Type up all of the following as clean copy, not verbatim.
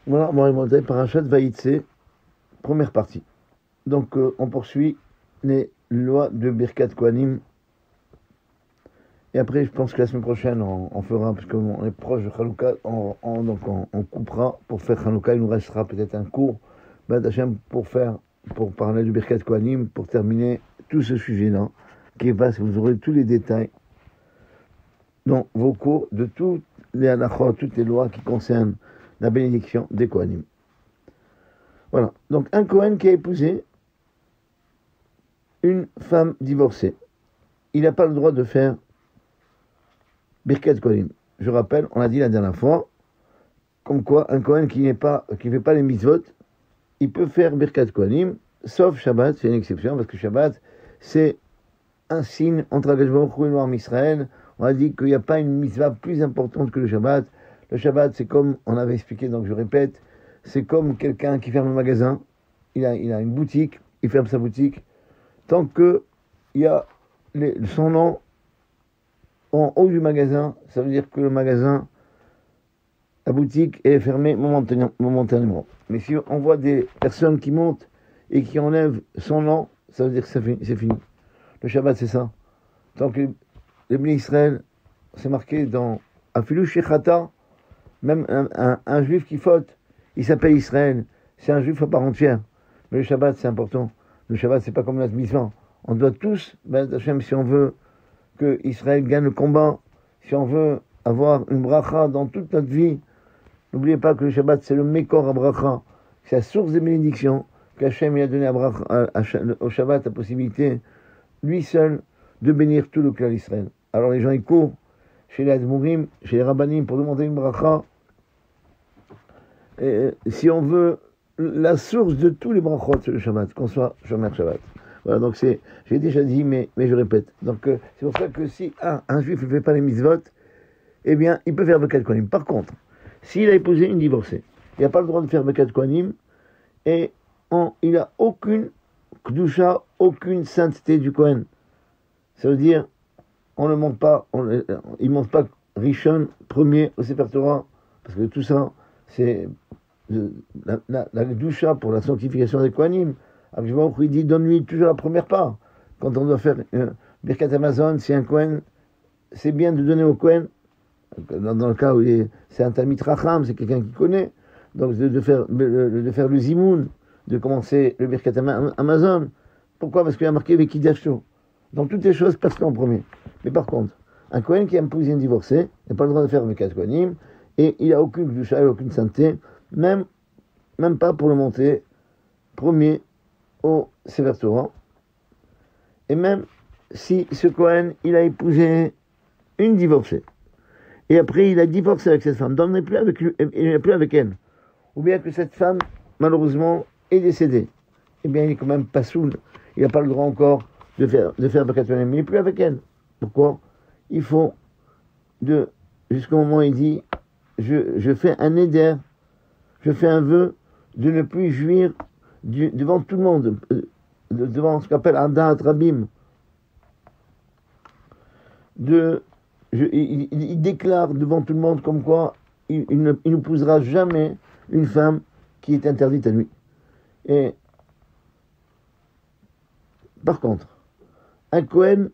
Voilà, on va remonter Parashat Vaïtse, première partie. Donc, on poursuit les lois de Birkat Kohanim. Et après, je pense que la semaine prochaine, on fera, parce qu'on est proche de Hanouka, donc on coupera pour faire Hanouka. Il nous restera peut-être un cours, Hachem, pour parler du Birkat Kohanim, pour terminer tout ce sujet-là, qui est vaste. Vous aurez tous les détails dans vos cours de toutes les halachot, toutes les lois qui concernent la bénédiction des Kohanim. Voilà. Donc, un Kohen qui a épousé une femme divorcée, il n'a pas le droit de faire Birkat Kohanim. Je rappelle, on l'a dit la dernière fois, comme quoi un Kohen qui ne fait pas les mitzvot, il peut faire Birkat Kohanim, sauf Shabbat, c'est une exception, parce que Shabbat, c'est un signe entre Akadosh Baruch Hu et l'Oam Israël. On a dit qu'il n'y a pas une mitzvah plus importante que le Shabbat. Le Shabbat, c'est comme, on avait expliqué, donc je répète, c'est comme quelqu'un qui ferme un magasin, il a une boutique, il ferme sa boutique, tant que il y a son nom en haut du magasin, ça veut dire que le magasin, la boutique est fermée momentanément. Mais si on voit des personnes qui montent et qui enlèvent son nom, ça veut dire que c'est fini. Le Shabbat, c'est ça. Tant que les Bnei Israël, c'est marqué dans Afilu Shechata, même un juif qui faute, il s'appelle Israël, c'est un juif à part entière. Mais le Shabbat, c'est important. Le Shabbat, c'est pas comme la mitzvah. On doit tous, Hachem, si on veut que Israël gagne le combat, si on veut avoir une bracha dans toute notre vie, n'oubliez pas que le Shabbat, c'est le Mekor à bracha, c'est la source des bénédictions, qu'Hachem a donné au Shabbat la possibilité, lui seul, de bénir tout le clan d'Israël. Alors les gens, ils courent chez les Admourim, chez les Rabbanim, pour demander une bracha. Et si on veut la source de tous les brachot, c'est le Shabbat, qu'on soit Shomer Shabbat. Voilà, donc j'ai déjà dit, mais je répète. Donc c'est pour ça que si un juif ne fait pas les mitzvot, eh bien, il peut faire Birkat Kohanim. Par contre, s'il a épousé une divorcée, il n'a pas le droit de faire Birkat Kohanim, et il n'a aucune Kedusha, aucune sainteté du Kohen. Ça veut dire, il ne monte pas Rishon, premier au Sefer Torah, parce que tout ça, c'est la Kedusha pour la sanctification des Kohanim. Il dit, donne-lui toujours la première part. Quand on doit faire Birkat Amazon, si un Kohen, c'est bien de donner au Kohen, dans le cas où c'est un Talmid Racham, c'est quelqu'un qui connaît, donc de faire le Zimoun, de commencer le Birkat Amazon. Pourquoi? Parce qu'il a marqué Vekidasho. Dans toutes les choses, personne en premier. Mais par contre, un Kohen qui a épousé une divorcée n'a pas le droit de faire Birkat Kohanim, et il n'a aucune Kedusha, aucune sainteté, même pas pour le monter premier au Sefer Torah. Et même si ce Kohen, il a épousé une divorcée, et après il a divorcé avec cette femme, donc il n'est plus avec elle, ou bien que cette femme, malheureusement, est décédée, eh bien il est quand même pas soul, il n'a pas le droit encore de faire Birkat Kohanim, mais il n'est plus avec elle. Pourquoi? Il faut, jusqu'au moment où il dit, je fais un éder, je fais un vœu de ne plus jouir devant tout le monde, devant ce qu'on appelle Adat Rabim. Il déclare devant tout le monde comme quoi il n'épousera jamais une femme qui est interdite à lui. Et par contre, un Kohen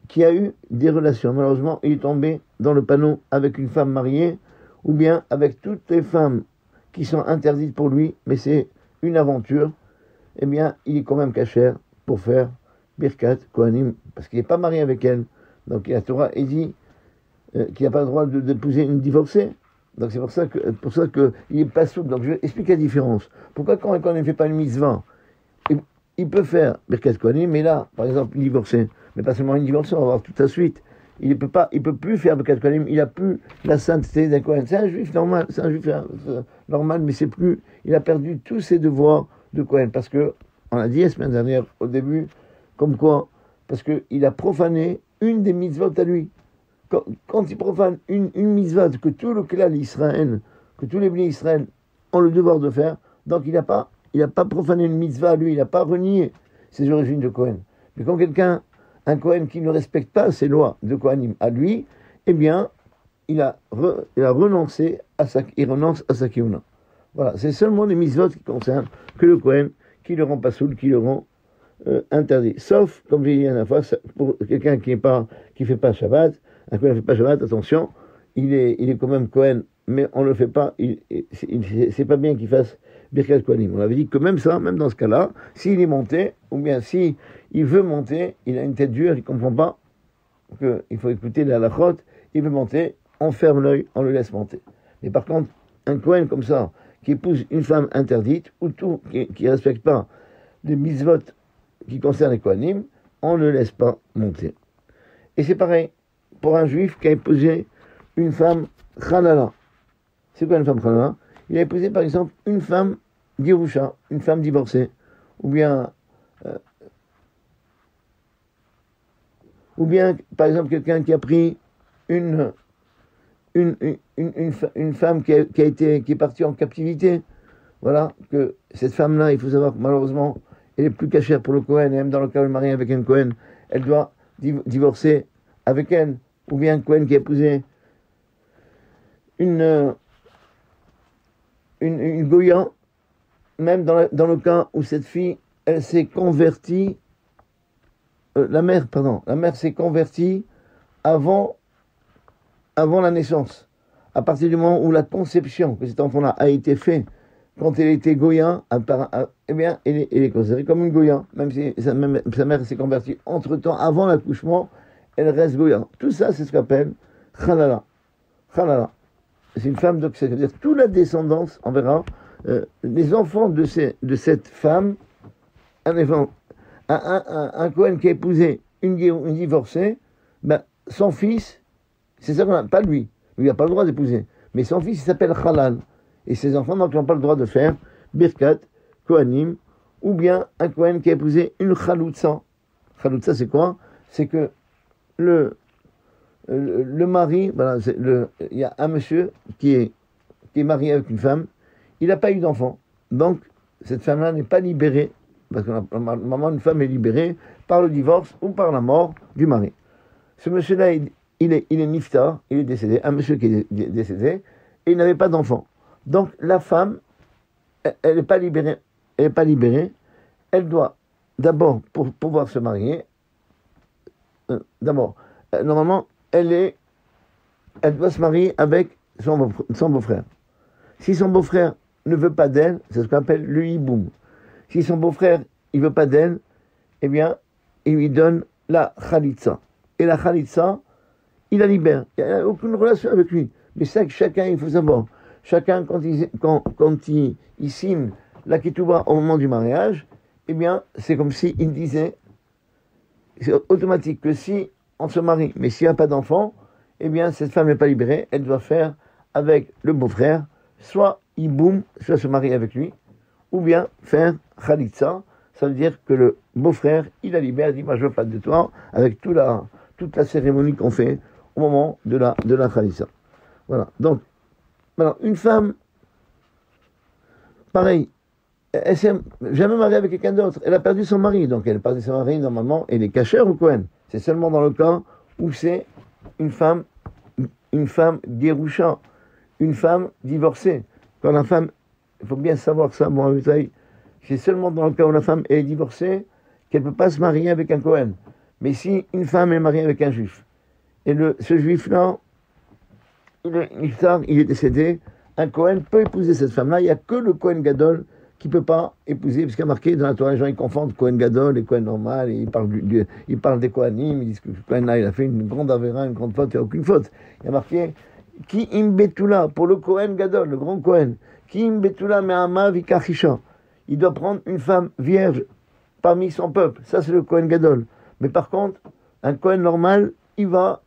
qui a eu des relations, malheureusement, il est tombé dans le panneau avec une femme mariée, ou bien avec toutes les femmes qui sont interdites pour lui, mais c'est une aventure, eh bien, il est quand même cachère pour faire Birkat Kohanim, parce qu'il n'est pas marié avec elle. Donc, la Torah est dit qu'il n'a pas le droit d'épouser une divorcée. Donc, c'est pour ça que il n'est pas souple. Donc, je vais expliquer la différence. Pourquoi quand on ne fait pas une mitzvah, il peut faire Birkat Kohanim, mais là, par exemple, une divorcée, mais pas seulement une divorcée, on va voir toute la suite. Il peut plus faire Birkat Kohanim, il n'a plus la sainteté d'un Kohen. C'est un juif normal, normal, mais c'est plus, il a perdu tous ses devoirs de Kohen, parce que, on l'a dit la semaine dernière, au début, comme quoi, parce qu'il a profané une des mitzvot à lui. Quand il profane une mitzvah que tout le clan d'Israël, que tous les bénis d'Israël ont le devoir de faire, donc il n'a pas profané une mitzvah à lui, il n'a pas renié ses origines de Kohen. Mais quand un Kohen qui ne respecte pas ses lois de Kohanim à lui, eh bien, il renonce à sa kiyuna. Voilà, c'est seulement les mitzvot qui concernent que le Kohen, qui le rend pas soul, qui le rend interdit. Sauf, comme j'ai dit la dernière fois, pour quelqu'un qui fait pas Shabbat, un Kohen ne fait pas Shabbat, attention, il est quand même Kohen, mais on ne le fait pas, c'est pas bien qu'il fasse Birkat Kohanim. On avait dit que même ça, même dans ce cas-là, s'il est monté, ou bien si il veut monter, il a une tête dure, il ne comprend pas qu'il faut écouter la halachot, il veut monter, on ferme l'œil, on le laisse monter. Mais par contre, un Kohen comme ça, qui épouse une femme interdite, ou tout, qui ne respecte pas les mitzvot qui concernent les Kohanim, on ne le laisse pas monter. Et c'est pareil pour un juif qui a épousé une femme Khalala. C'est quoi une femme Khalala? Il a épousé par exemple une femme Girusha, une femme divorcée, ou bien par exemple quelqu'un qui a pris une femme qui est partie en captivité. Voilà, que cette femme-là, il faut savoir que malheureusement, elle est plus cachère pour le Kohen, et même dans le cas où elle est mariée avec un Kohen, elle doit divorcer avec elle, ou bien un Kohen qui a épousé une Goya, même dans le cas où cette fille, elle s'est convertie, la mère s'est convertie avant la naissance. À partir du moment où la conception que cet enfant-là a été fait, quand elle était Goya, eh bien, elle est considérée comme une Goya, même si sa mère s'est convertie entre-temps, avant l'accouchement, elle reste Goya. Tout ça, c'est ce qu'on appelle Khalala. Khalala. C'est une femme, donc c'est-à-dire toute la descendance, on verra, les enfants de cette femme, un Kohen qui a épousé une divorcée, ben, son fils, c'est ça qu'on a, pas lui il n'a pas le droit d'épouser, mais son fils il s'appelle Halal, et ses enfants donc n'ont pas le droit de faire Birkat, Kohanim, ou bien un Kohen qui a épousé une Chaloutza. Chaloutza c'est quoi? C'est que le mari, voilà, il y a un monsieur qui est marié avec une femme, il n'a pas eu d'enfant, donc cette femme-là n'est pas libérée, parce que normalement une femme est libérée par le divorce ou par la mort du mari. Ce monsieur-là, il est niftar, il est décédé, un monsieur qui est décédé, et il n'avait pas d'enfant. Donc la femme, elle n'est pas libérée, elle doit d'abord, pour pouvoir se marier, normalement, elle doit se marier avec son beau-frère. Si son beau-frère ne veut pas d'elle, c'est ce qu'on appelle le hiboum. Si son beau-frère il veut pas d'elle, eh bien, il lui donne la khalitsa. Et la khalitsa, il la libère. Il n'a aucune relation avec lui. Mais ça, chacun, il faut savoir, chacun, quand il signe la ketouba au moment du mariage, eh bien, c'est comme s'il disait, c'est automatique que si on se marie, mais s'il n'y a pas d'enfant, eh bien, cette femme n'est pas libérée, elle doit faire avec le beau-frère, soit hiboum, soit se marier avec lui, ou bien faire khalitsa. Ça veut dire que le beau-frère, il la libère, il dit, moi je veux pas de toi, avec toute la cérémonie qu'on fait au moment de la khalitsa. Voilà. Donc, maintenant, une femme, pareil, elle s'est jamais mariée avec quelqu'un d'autre, elle a perdu son mari, donc elle a perdu son mari, normalement, elle est cachère ou Kohen. C'est seulement dans le cas où c'est une femme guéroucha, une femme divorcée. Quand la femme, il faut bien savoir ça, bon, c'est seulement dans le cas où la femme est divorcée qu'elle ne peut pas se marier avec un Kohen. Mais si une femme est mariée avec un juif, et ce juif-là, il est décédé, un Kohen peut épouser cette femme-là, il n'y a que le Kohen Gadol qui ne peut pas épouser, parce qu'il y a marqué dans la Torah, les gens ils confondent Kohen Gadol et Kohen normal, et ils parlent des Kohanim, ils disent que le Kohen-là, il a fait une grande avéra, une grande faute, il n'y a aucune faute. Il y a marqué, Ki im betula, pour le Kohen Gadol, le grand Kohen, Ki im betula me'ama vikachisha. Il doit prendre une femme vierge parmi son peuple. Ça, c'est le Kohen Gadol. Mais par contre, un Kohen normal, il n'a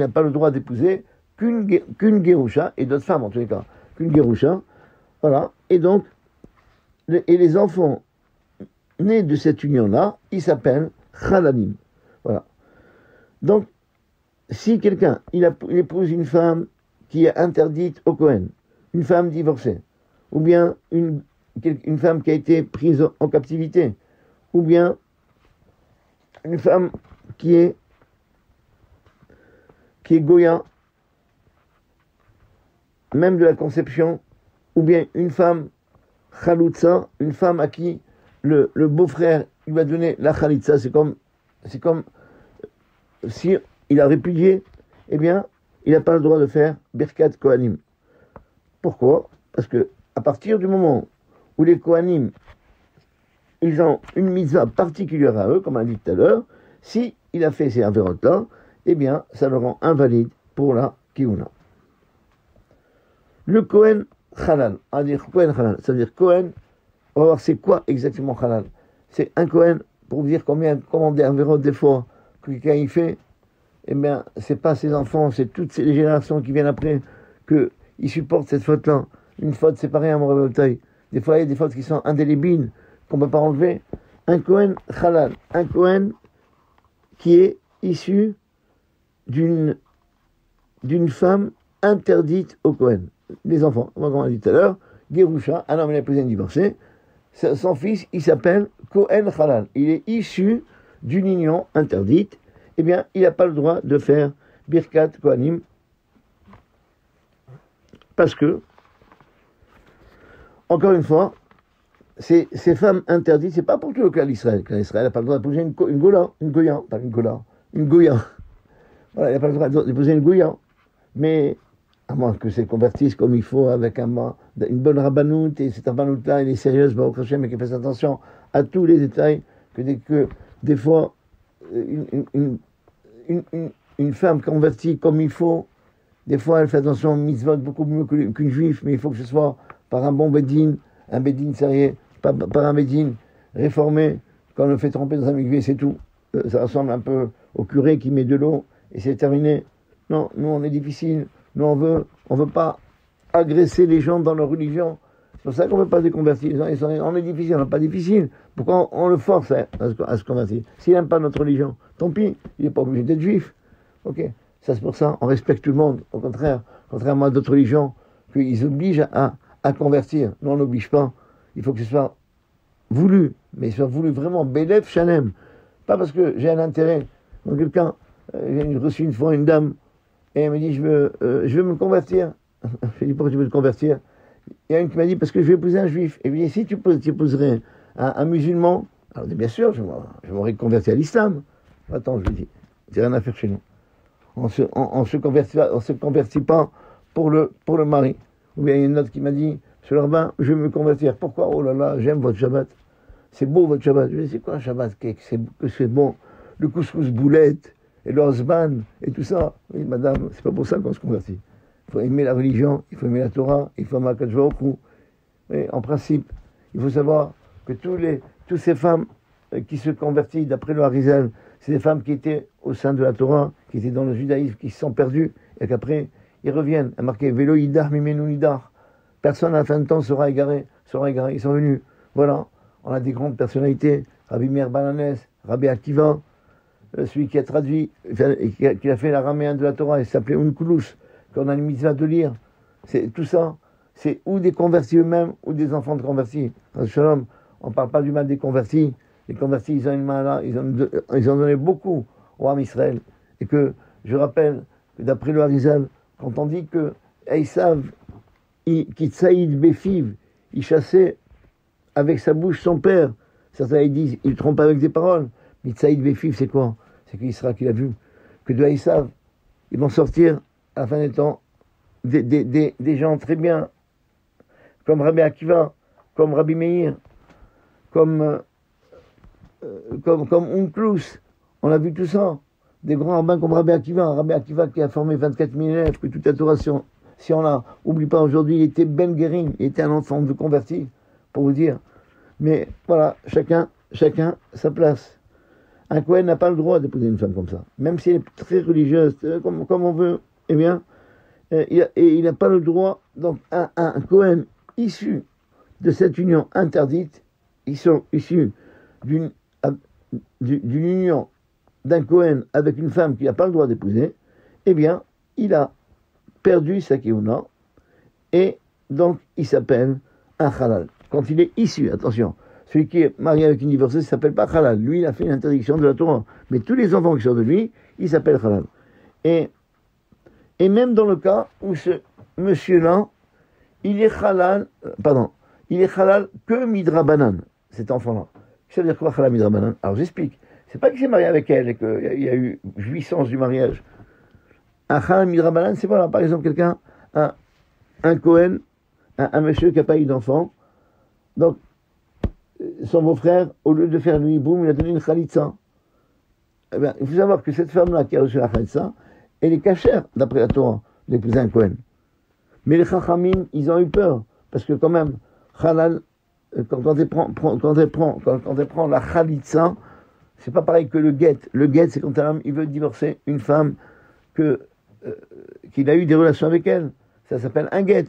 pas le droit d'épouser qu'une Gerusha, et d'autres femmes en tous les cas, qu'une Gerusha. Voilà. Et donc, les enfants nés de cette union-là, ils s'appellent Chalalim. Voilà. Donc, si quelqu'un, il épouse une femme qui est interdite au Kohen, une femme divorcée, ou bien une femme qui a été prise en captivité, ou bien une femme qui est Goya, même de la conception, ou bien une femme chaloutza, une femme à qui le beau-frère lui va donner la chalitza, c'est comme si il a répudié, eh bien, il n'a pas le droit de faire Birkat Kohanim. Pourquoi? Parce que à partir du moment où les Kohanim, ils ont une mitzvah particulière à eux, comme on a dit tout à l'heure, si il a fait ces avérotes-là, eh bien, ça le rend invalide pour la Kihuna. Le Kohen Halal, on va dire Kohen Halal, ça veut dire Kohen, on va voir c'est quoi exactement Halal. C'est un Kohen, pour vous dire comment des avérotes des fois, que quelqu'un y fait, eh bien, c'est pas ses enfants, c'est toutes les générations qui viennent après, qu'ils supportent cette faute-là. Une faute, c'est pareil à mon révoltail. Des fois, il y a des fautes qui sont indélébiles, qu'on ne peut pas enlever. Un Kohen Halal, un Kohen qui est issu d'une femme interdite au Kohen. Les enfants, comme on a dit tout à l'heure, Gerusha, un homme il a épousé une divorcée, son fils, il s'appelle Kohen Halal. Il est issu d'une union interdite. Eh bien, il n'a pas le droit de faire Birkat Kohanim parce que, encore une fois, ces femmes interdites, c'est pas pour tout le cas d'Israël. L'Israël n'a pas le droit d'épouser une Goya. Voilà, il n'a pas le droit d'épouser une Goya. Mais, à moins que c'est convertisse comme il faut, avec une bonne rabbanout, et cette rabbanout-là, elle est sérieuse, Baruch Hashem, et qu'elle fasse attention à tous les détails, que des fois, une femme convertie comme il faut, des fois elle fait attention aux mitzvot beaucoup mieux qu'une juive, mais il faut que ce soit par un bon bédine, un bédine sérieux, pas par un bédine réformé, quand on le fait tremper dans un mikvé, c'est tout. Ça ressemble un peu au curé qui met de l'eau et c'est terminé. Non, nous on est difficile, nous on veut pas agresser les gens dans leur religion. C'est pour ça qu'on ne veut pas se convertir. On est difficile, on n'est pas difficile. Pourquoi on le force à se convertir? S'il n'aime pas notre religion, tant pis, il n'est pas obligé d'être juif. Ok, ça c'est pour ça, on respecte tout le monde. Au contraire, contrairement à d'autres religions, qu'ils obligent à convertir. Nous on n'oblige pas. Il faut que ce soit voulu, mais ce soit voulu vraiment, Bélef Shanem. Pas parce que j'ai un intérêt. Donc quelqu'un, j'ai reçu une fois une dame, et elle me dit, je veux me convertir. Je lui ai dit, pourquoi tu veux te convertir? Il y a une qui m'a dit, parce que je vais épouser un juif. Et bien, si tu épouserais un musulman, alors bien sûr, je m'aurais converti à l'islam. Attends, je lui dis, c'est rien à faire chez nous. On se convertit pas pour le mari. Ou bien il y a une autre qui m'a dit, monsieur le rabbin, je vais me convertir. Pourquoi? Oh là là, j'aime votre Shabbat. C'est beau votre Shabbat. Je lui dis, c'est quoi un Shabbat? C'est bon. Le couscous boulette, et le hosban, et tout ça. Oui, madame, c'est pas pour ça qu'on se convertit. Il faut aimer la religion, il faut aimer la Torah, il faut aimer Akadosh Baruch Hu. Mais en principe, il faut savoir que toutes ces femmes qui se convertissent, d'après le Harizal, c'est des femmes qui étaient au sein de la Torah, qui étaient dans le judaïsme, qui se sont perdues, et qu'après, ils reviennent. Il y a marqué Velo Idar Mimenu Idar. Personne à la fin de temps sera égaré. Ils sont venus. Voilà. On a des grandes personnalités. Rabbi Meir Bananes, Rabbi Akiva, celui qui a traduit, qui a fait l'araméen de la Torah, il s'appelait Unkulus, qu'on a une mitzvah de lire. C'est tout ça. C'est ou des convertis eux-mêmes, ou des enfants de convertis. Shalom, on ne parle pas du mal des convertis. Les convertis, ils ont une main là, ils ont donné beaucoup au Ham Israël. Et que, je rappelle, que d'après le Harizal, quand on dit que Esav, qui Tsaïd Befiv, il chassait avec sa bouche son père, certains ils disent, il trompe avec des paroles. Mais Tsaïd Befiv, c'est quoi? C'est qu'Israël qu'il a vu. Que de Esav, ils vont sortir, à la fin des temps, des gens très bien, comme Rabbi Akiva, comme Rabbi Meir, comme Onklus, on a vu tout ça. Des grands rabbins comme Rabbi Akiva qui a formé 24 000 élèves, que toute la Torah, si on l'a, oublie pas aujourd'hui, il était Ben Guérin, il était un enfant de converti, pour vous dire. Mais voilà, chacun sa place. Un Kohen n'a pas le droit d'épouser une femme comme ça, même si elle est très religieuse, comme on veut, eh bien, il n'a pas le droit. Donc un Kohen issu de cette union interdite, ils sont issus d'une union d'un Kohen avec une femme qui n'a pas le droit d'épouser, eh bien, il a perdu sa kéouna, et donc il s'appelle un halal. Quand il est issu, attention, celui qui est marié avec une divorcée, il ne s'appelle pas halal. Lui, il a fait une interdiction de la Torah. Mais tous les enfants qui sortent de lui, il s'appelle halal. Et même dans le cas où ce monsieur-là, il est halal, il est halal que midrabanan, cet enfant-là. Ça veut dire quoi, halal midrabanan? Alors j'explique. C'est pas qu'il s'est marié avec elle et qu'il y a eu jouissance du mariage. Un halal midrabanan, c'est voilà, par exemple, quelqu'un, un Cohen, un monsieur qui n'a pas eu d'enfant. Donc, son beau-frère, au lieu de faire lui, boum, il a donné une khalitsa. Eh bien, il faut savoir que cette femme-là qui a reçu la khalitsa, elle est cachère, d'après la Torah, d'épouser un Cohen. Mais les chachamim, ils ont eu peur. Parce que quand même, halal, quand elle prend la khalitsa, c'est pas pareil que le guet. Le guet, c'est quand un homme il veut divorcer une femme qu'il a eu des relations avec elle. Ça s'appelle un guet.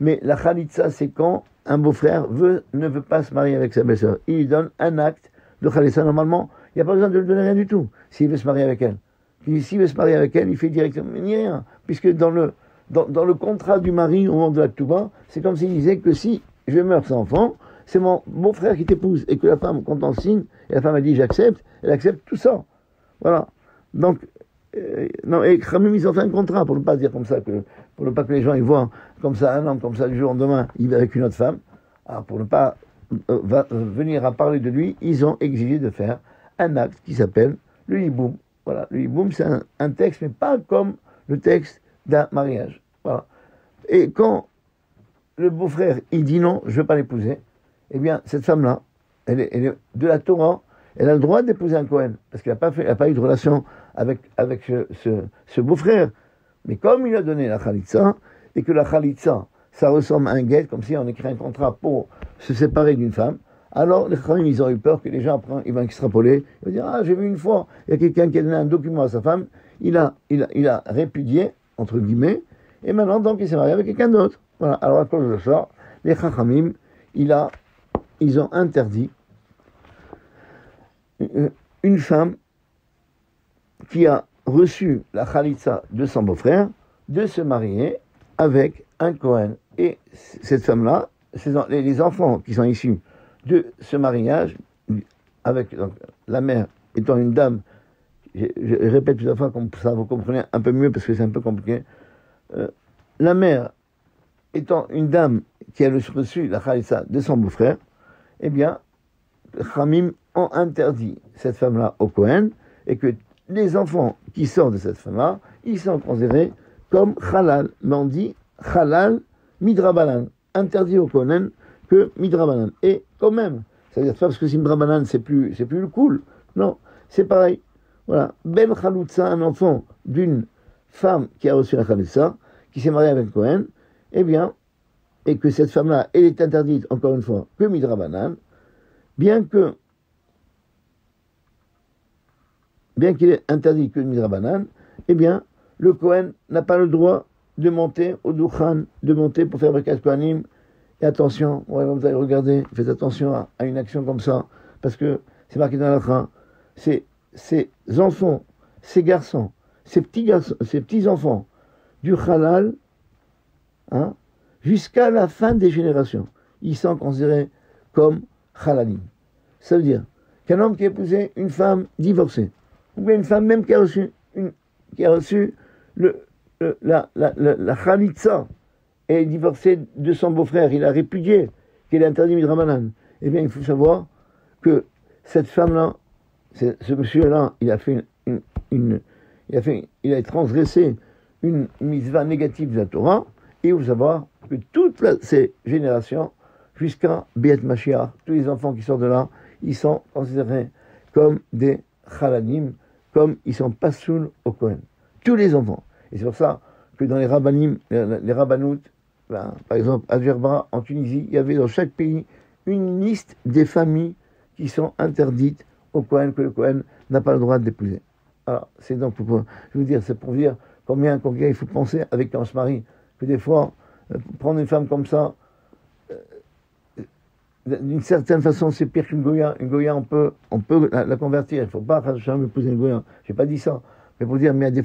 Mais la khalitsa, c'est quand un beau-frère ne veut pas se marier avec sa belle-sœur. Il lui donne un acte de khalitsa. Normalement, il n'y a pas besoin de lui donner rien du tout, s'il veut se marier avec elle. Puis s'il veut se marier avec elle, il fait directement ni rien. Puisque dans le contrat du mari, au moment de la Touba, c'est comme s'il disait que si je meurs sans enfant, c'est mon beau-frère qui t'épouse. Et que la femme, quand on signe, et la femme a dit j'accepte, elle accepte tout ça. Voilà. Donc, non, et Khamim, ils ont fait un contrat pour ne pas dire comme ça, pour ne pas que les gens ils voient comme ça un homme, comme ça du jour au lendemain, il va avec une autre femme. Alors, pour ne pas venir à parler de lui, ils ont exigé de faire un acte qui s'appelle le hiboum. Voilà, le hiboum, c'est un texte, mais pas comme le texte d'un mariage. Voilà. Et quand le beau-frère, il dit non, je ne veux pas l'épouser, eh bien, cette femme-là, elle est de la Torah, elle a le droit d'épouser un Cohen, parce qu'elle n'a pas eu de relation avec ce beau-frère. Mais comme il a donné la khalitsa, et que la khalitsa, ça ressemble à un guet, comme si on écrit un contrat pour se séparer d'une femme, alors les khamim, ils ont eu peur que les gens, après, ils vont extrapoler, ils vont dire, ah, j'ai vu une fois, il y a quelqu'un qui a donné un document à sa femme, il a répudié, entre guillemets, et maintenant, donc, il s'est marié avec quelqu'un d'autre. Voilà. Alors, à cause de ça, les khamim, ils ont interdit une femme qui a reçu la khalitsa de son beau-frère de se marier avec un Cohen. Et cette femme-là, les enfants qui sont issus de ce mariage, avec donc, la mère étant une dame, je répète plusieurs fois comme ça vous comprenez un peu mieux parce que c'est un peu compliqué, la mère étant une dame qui a reçu la khalitsa de son beau-frère, eh bien, les Khamim ont interdit cette femme-là au Cohen, et que les enfants qui sortent de cette femme-là, ils sont considérés comme halal. Mais on dit halal midrabanan, interdit au Cohen que midrabanan. Et quand même, c'est-à-dire pas parce que c'est midrabanan, c'est plus le cool. Non, c'est pareil. Voilà, ben chaloutza, un enfant d'une femme qui a reçu la khalitsa, qui s'est mariée avec Cohen, eh bien, et que cette femme-là, elle est interdite, encore une fois, que midrabanan, bien qu'il est interdit que midrabanan, eh bien, le Cohen n'a pas le droit de monter au Dukhan, de monter pour faire Birkat Kohanim. Et attention, ouais, vous allez regarder, faites attention à une action comme ça, parce que c'est marqué dans la Torah, ces enfants, ces garçons, ces petits enfants du halal, hein, jusqu'à la fin des générations, ils sont considérés comme halalim. Ça veut dire qu'un homme qui a épousé une femme divorcée, ou bien une femme même qui a reçu la khalitsa et est divorcée de son beau-frère, il a répudié, qu'il est interdit midrabanan. Eh bien, il faut savoir que cette femme-là, ce monsieur-là, il a transgressé une mitzvah négative de la Torah, et il faut savoir que toutes ces générations, jusqu'à Biet Mashiach, tous les enfants qui sortent de là, ils sont considérés comme des chalanim, comme ils sont pas soul au Kohen. Tous les enfants. Et c'est pour ça que dans les rabbanim, les rabbanoutes, par exemple, à Djerba, en Tunisie, il y avait dans chaque pays une liste des familles qui sont interdites au Kohen, que le Kohen n'a pas le droit d'épouser. Alors, c'est donc je veux dire, c'est pour dire combien il faut penser avec quand on se marie, que des fois, prendre une femme comme ça, d'une certaine façon, c'est pire qu'une Goya. Une Goya, on peut la convertir. Il ne faut pas épouser une Goya. Je n'ai pas dit ça. Mais pour dire, mais il y a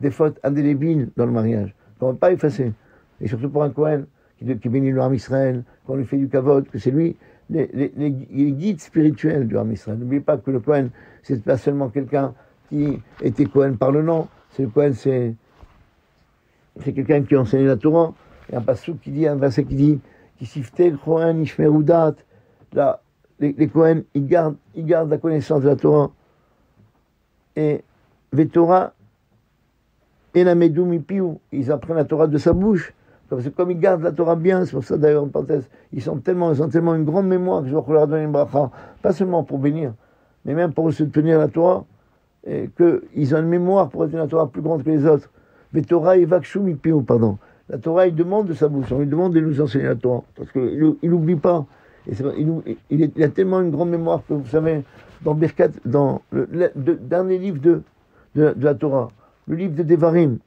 des fautes indélébiles dans le mariage, qu'on ne va pas effacer. Et surtout pour un Kohen, qui bénit le Ham Israël, qu'on lui fait du kavod, que c'est lui, les guides spirituels du Ham Israël. N'oubliez pas que le Kohen, c'est pas seulement quelqu'un qui était Kohen par le nom. C'est le Kohen, c'est quelqu'un qui a enseigné la Torah. Il y a un passage qui dit, un verset qui dit, qui sifte Kohen ishmerudat, là, les Kohen, ils gardent la connaissance de la Torah. Et Vetora et la Medou Mipiou, ils apprennent la Torah de sa bouche. Parce que comme ils gardent la Torah bien, c'est pour ça d'ailleurs, en parenthèse, ils ont tellement une grande mémoire que je vais leur donner une bracha, pas seulement pour bénir, mais même pour se tenir la Torah, et qu'ils ont une mémoire pour retenir la Torah plus grande que les autres. Vetora et Vakshu Mipiou, pardon. La Torah, il demande de sa bouche, on lui demande de nous enseigner la Torah, parce qu'il n'oublie pas. Et il a tellement une grande mémoire que vous savez, dans Birkat, dans le dernier livre de la Torah, le livre de Devarim,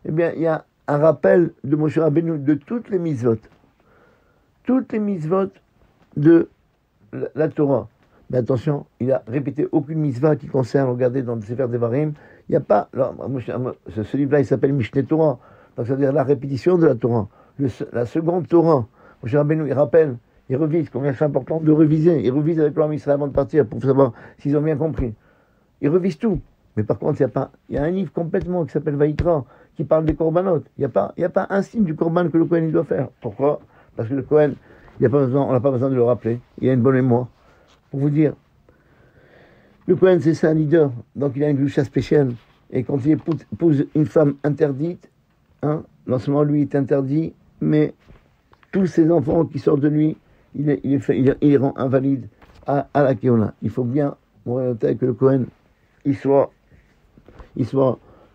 eh bien, il y a un rappel de Moshe Rabbeinu de toutes les mitzvot de la Torah. Mais attention, il a répété aucune mitzvah qui concerne, regardez dans le Sefer Devarim, il n'y a pas, alors, ce livre-là, il s'appelle Mishneh Torah, donc ça veut dire la répétition de la Torah, la seconde Torah. Moshe Rabbeinu, il rappelle, il revise, combien c'est important de réviser, il revise avec l'homme Israël avant de partir pour savoir s'ils ont bien compris. Il revise tout. Mais par contre, il y a un livre complètement qui s'appelle Vaïkra, qui parle des corbanotes. Il n'y a pas un signe du corban que le Kohen il doit faire. Pourquoi? Parce que le Kohen, on n'a pas besoin de le rappeler. Il a une bonne mémoire. Pour vous dire, le Kohen, c'est un leader, donc il a une gloucha spéciale. Et quand il épouse une femme interdite, non seulement lui est interdit, mais tous ses enfants qui sortent de lui, il rend invalide à la Kéona. Il faut bien, en réalité, que le Kohen, il soit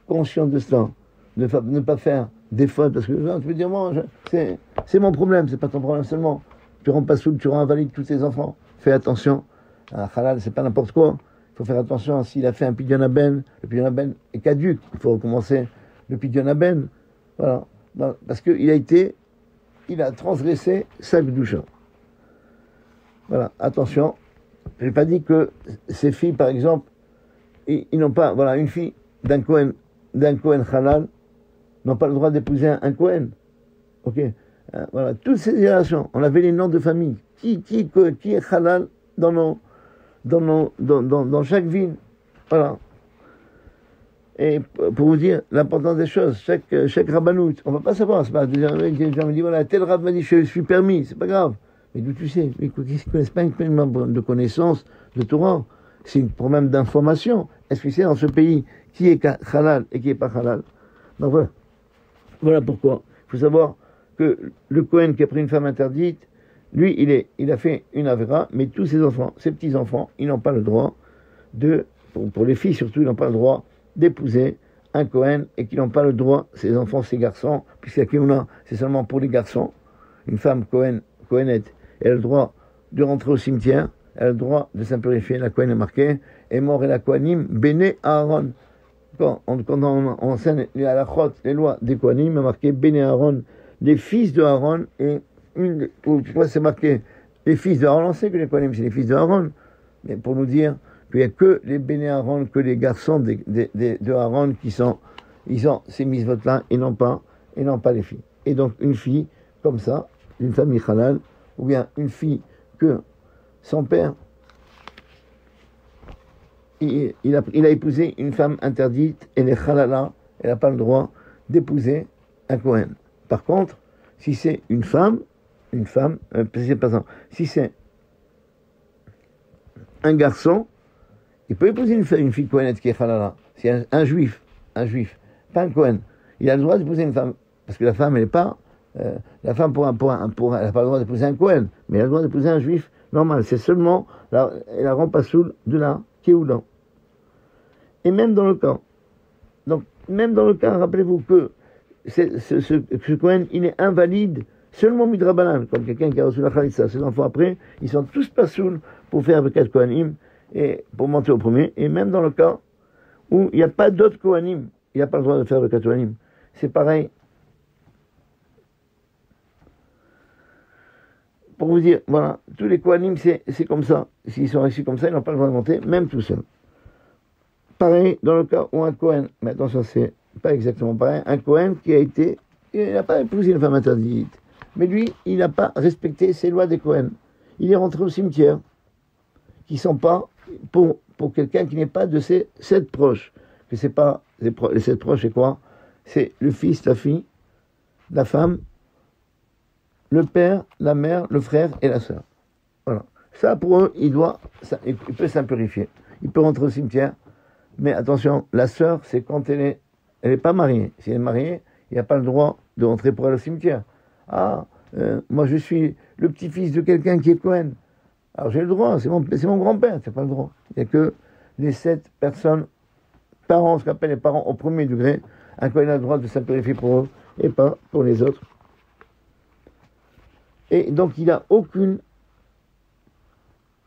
conscient de cela, ne pas faire des fautes, parce que tu peux dire, moi, c'est mon problème, c'est pas ton problème seulement. Tu rends pas sourd, tu rends invalide tous tes enfants. Fais attention. Un halal, c'est pas n'importe quoi. Il faut faire attention. S'il a fait un pidyon aben, le pidyon aben est caduque. Il faut recommencer le pidyon aben. Voilà. Parce qu'il a transgressé sa gdusha. Voilà. Attention. Je n'ai pas dit que ces filles, par exemple, ils n'ont pas, voilà, une fille d'un Kohen halal n'ont pas le droit d'épouser un Kohen. Ok. Voilà. Toutes ces générations, on avait les noms de famille. Qui est halal dans chaque ville. Voilà. Et pour vous dire l'importance des choses, chaque rabbanout, on ne va pas savoir. C'est pas déjà un mec qui me dit, voilà, tel rabbin m'a dit, je suis permis, c'est pas grave. Mais d'où tu sais? Mais qu'ils ne connaissent pas une de connaissance de Torah. C'est un problème d'information. Est-ce que c'est dans ce pays qui est halal et qui n'est pas halal? Donc voilà. Voilà pourquoi. Il faut savoir que le Kohen qui a pris une femme interdite, lui, il a fait une avera, mais tous ses enfants, ses petits-enfants, ils n'ont pas le droit pour les filles surtout, ils n'ont pas le droit d'épouser un Kohen et qu'ils n'ont pas le droit, ses enfants, ses garçons, puisqu'il y a c'est seulement pour les garçons. Une femme Kohenette, elle a le droit de rentrer au cimetière, elle a le droit de s'impurifier, la Kohen est marquée, et mort et la Kohanim, Béné Aaron. Quand on enseigne les halachot, les lois des Kohanim, il a marqué Béné Aaron, les fils de Aaron, et c'est marqué les fils de Aaron, on sait que les Kohanim, c'est les fils de Aaron, mais pour nous dire qu'il n'y a que les Béné Aaron, que les garçons de Aaron ils ont ces mitzvot-là, et non pas les filles. Et donc, une fille, comme ça, une famille halal, ou bien une fille que son père, il a épousé une femme interdite, elle est halala, elle n'a pas le droit d'épouser un Kohen. Par contre, si c'est une femme, si c'est un garçon, il peut épouser une fille Kohenette qui est halala. C'est un juif, pas un Kohen. Il a le droit d'épouser une femme, parce que la femme, elle n'est pas, la femme elle n'a pas le droit d'épouser un Kohen, mais elle a le droit d'épouser un juif normal. C'est seulement, elle rend pas soul de la Kéoulan. Et même dans le cas, rappelez-vous que ce Kohen, il est invalide seulement midrabanan, comme quelqu'un qui a reçu la Khalitsa. Ses enfants après, ils sont tous pas soul pour faire avec 4 Kohanim et pour monter au premier. Et même dans le cas où il n'y a pas d'autres Kohanim, il n'a pas le droit de faire avec 4 Kohanim. C'est pareil. Pour vous dire, voilà, tous les Kohanim, c'est comme ça. S'ils sont reçus comme ça, ils n'ont pas le droit de monter, même tout seul. Pareil, dans le cas où un Kohen, mais attention, c'est pas exactement pareil, un Kohen il n'a pas épousé une femme interdite, mais lui, il n'a pas respecté ces lois des Kohen. Il est rentré au cimetière, qui ne sont pas pour quelqu'un qui n'est pas de ses 7 proches. Que c'est pas les 7 proches, c'est quoi? C'est le fils, la fille, la femme, le père, la mère, le frère et la sœur. Voilà. Ça, pour eux, il peut s'impurifier. Il peut rentrer au cimetière. Mais attention, la sœur, c'est quand elle est pas mariée. Si elle est mariée, il n'y a pas le droit de rentrer pour aller au cimetière. Ah, moi je suis le petit-fils de quelqu'un qui est Cohen. Alors j'ai le droit, c'est mon grand-père, c'est pas le droit. Il n'y a que les 7 personnes, parents, ce qu'on appelle les parents au premier degré, un Cohen a le droit de s'impurifier pour eux et pas pour les autres. Et donc il n'a aucune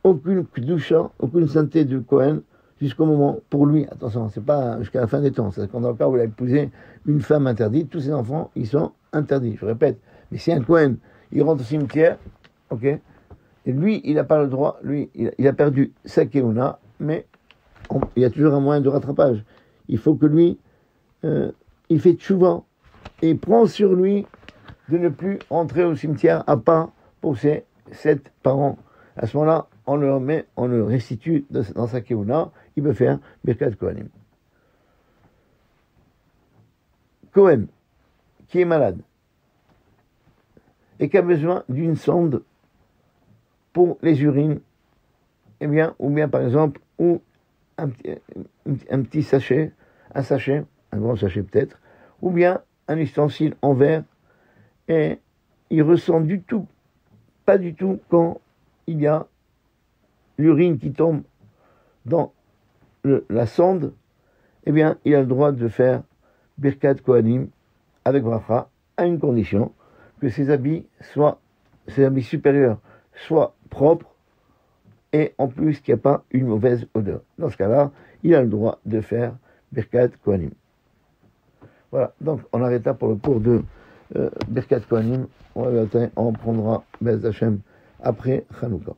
kdusha, aucune sainteté de Cohen jusqu'au moment, pour lui, attention, c'est pas jusqu'à la fin des temps, c'est quand dans le cas où il a épousé une femme interdite, tous ses enfants, ils sont interdits, je répète. Mais si un Cohen, il rentre au cimetière, ok, et lui, il n'a pas le droit, lui, il a perdu sa keuna, mais il y a toujours un moyen de rattrapage. Il faut que lui, il fait tchouva, et il prend sur lui de ne plus entrer au cimetière à part pour ses 7 parents. À ce moment-là, on le restitue dans sa keuna, il peut faire Birkat Kohanim. Cohen, qui est malade, et qui a besoin d'une sonde pour les urines, eh bien, ou bien par exemple, ou un petit sachet, un grand sachet peut-être, ou bien un ustensile en verre, et il ressent pas du tout quand il y a l'urine qui tombe dans la sonde, eh bien, il a le droit de faire Birkat Kohanim avec bracha, à une condition, que ses habits supérieurs soient propres, et en plus qu'il n'y a pas une mauvaise odeur. Dans ce cas-là, il a le droit de faire Birkat Kohanim. Voilà, donc on arrêta pour le cours de Birkat Kohanim. On prendra Bez Hashem après Chanukah.